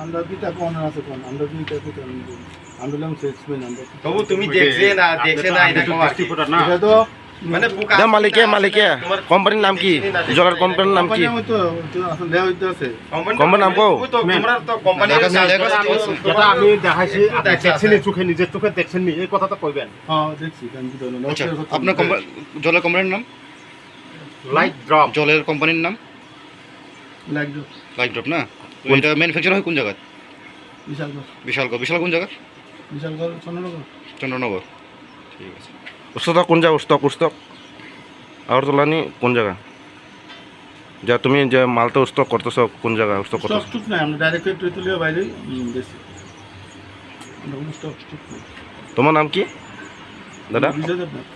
আমরা কি টাকা অনার আছে কোন আমরা কি টাকা কেন আমরা লাম সেক্সমেন আমরা তবু তুমি দেখছে না এটা কমার এটা তো মানে বুকা দাম মালিকে কোম্পানির নাম কি জলার কোম্পানির নাম কি তো আসলে দেয়া হইতে আছে কোম্পানির নাম কও তোমরা তো কোম্পানির যেটা আমি দেখাইছি দেখছেন চোখে নিজের চোখে দেখছেন নি এই কথা তো কইবেন। হ্যাঁ দেখছি কেন কি ধরনের আচ্ছা আপনার জলের কোম্পানির নাম লাইট ড্রপ জলের কোম্পানির নাম লাগবে লাইট ড্রপ না ওইটা ম্যানুফ্যাকচার হয় কোন জায়গায় বিশাল বিশাল কোন জায়গা চন্দ্রনগর চন্দ্রনগর ঠিক আছে উস্তক কোন জায়গা উস্তক আগরতলা কোন জায়গা যা তুমি যে মালটা উস্তক করতেছ কোন জায়গা উস্তক করতেছ স্টক নাই আমরা ডাইরেক্ট তুলিয়া বাইরে বেশি আমরা কোনো স্টক নাই তোমার নাম কি দাদা বিজয় দেবনাথ